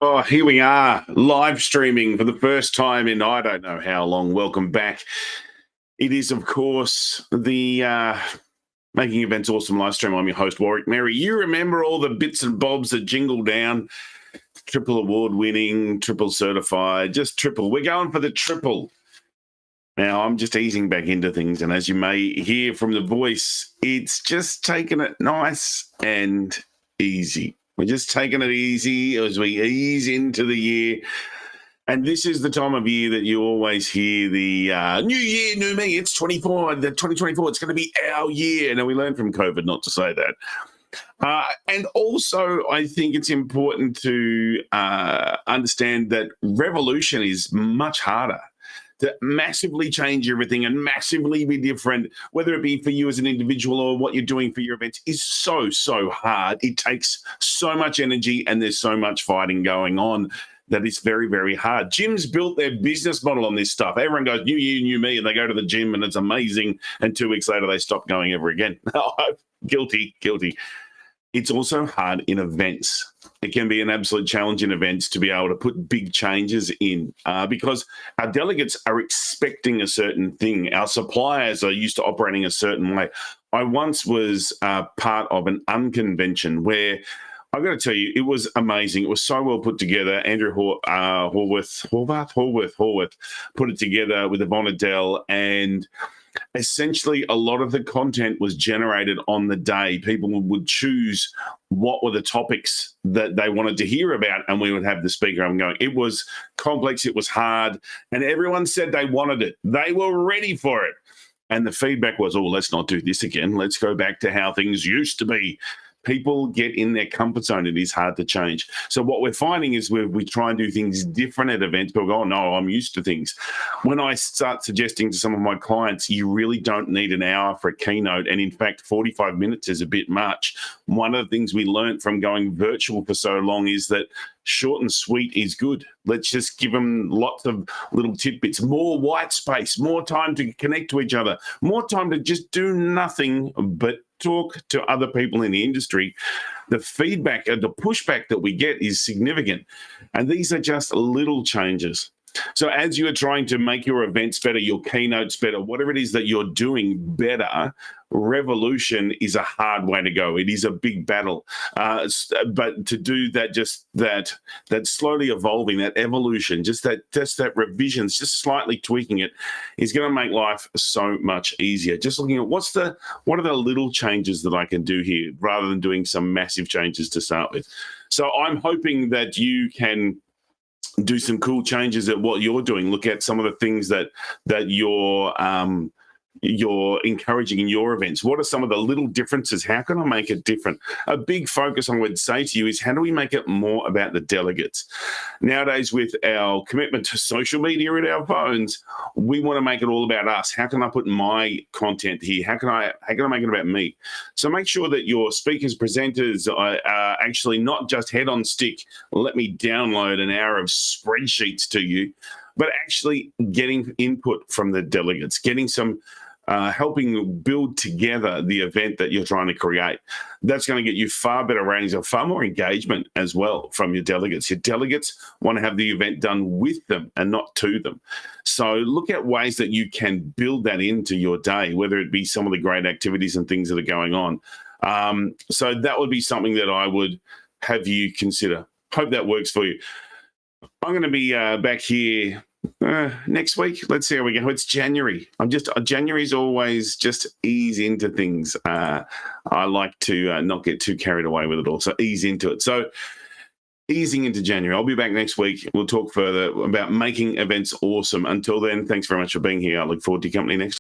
Oh, here we are, live streaming for the first time in I don't know how long. Welcome back. It is, of course, the Making Events Awesome live stream. I'm your host, Warwick Merry. You remember all the bits and bobs that jingle down, triple award winning, triple certified, just triple. We're going for the triple. Now, I'm just easing back into things, and as you may hear from the voice, it's just taking it nice and easy. We're just taking it easy as we ease into the year. And this is the time of year that you always hear the new year, new me. It's 2024. It's going to be our year. Now, we learned from COVID not to say that. And also, I think it's important to understand that revolution is much harder to massively change everything and massively be different, whether it be for you as an individual or what you're doing for your events, is so hard. It takes so much energy and there's so much fighting going on that it's very hard. Gyms built their business model on this stuff. Everyone goes, new year, new me, and they go to the gym and it's amazing. And 2 weeks later, they stop going ever again. Guilty. It's also hard in events. It can be an absolute challenge in events to be able to put big changes in because our delegates are expecting a certain thing. Our suppliers are used to operating a certain way. I once was part of an unconvention where I've got to tell you, it was amazing. It was so well put together. Andrew Horwath put it together with Yvonne Adele, and essentially a lot of the content was generated on the day. People would choose what were the topics that they wanted to hear about, and we would have the speaker on going. It was complex, it was hard, and everyone said they wanted it. They were ready for it. And the feedback was, oh, let's not do this again. Let's go back to how things used to be. People get in their comfort zone. It is hard to change. So what we're finding is we try and do things different at events. People go, oh, no, I'm used to things. When I start suggesting to some of my clients, you really don't need an hour for a keynote. And in fact, 45 minutes is a bit much. One of the things we learned from going virtual for so long is that short and sweet is good. Let's just give them lots of little tidbits, more white space, more time to connect to each other, more time to just do nothing but talk to other people in the industry. The feedback and the pushback that we get is significant. And these are just little changes. So as you are trying to make your events better, your keynotes better, whatever it is that you're doing better, revolution is a hard way to go. It is a big battle. But to do that, just that slowly evolving, that evolution, just that revisions, just slightly tweaking it is going to make life so much easier. Just looking at what are the little changes that I can do here rather than doing some massive changes to start with. So I'm hoping that you can do some cool changes at what you're doing. Look at some of the things that you're encouraging in your events. What are some of the little differences? How can I make it different? A big focus I would say to you is, how do we make it more about the delegates? Nowadays, with our commitment to social media in our phones, we want to make it all about us. How can I put my content here? How can I make it about me? So make sure that your speakers, presenters are actually not just head on stick, let me download an hour of spreadsheets to you, but actually getting input from the delegates, getting some helping build together the event that you're trying to create. That's going to get you far better ratings and far more engagement as well from your delegates. Your delegates want to have the event done with them and not to them. So look at ways that you can build that into your day, whether it be some of the great activities and things that are going on. So that would be something that I would have you consider. Hope that works for you. I'm going to be back here next week. Let's see how we go. It's January. January's always just ease into things. I like to not get too carried away with it all. So ease into it. So easing into January. I'll be back next week. We'll talk further about making events awesome. Until then, thanks very much for being here. I look forward to your company next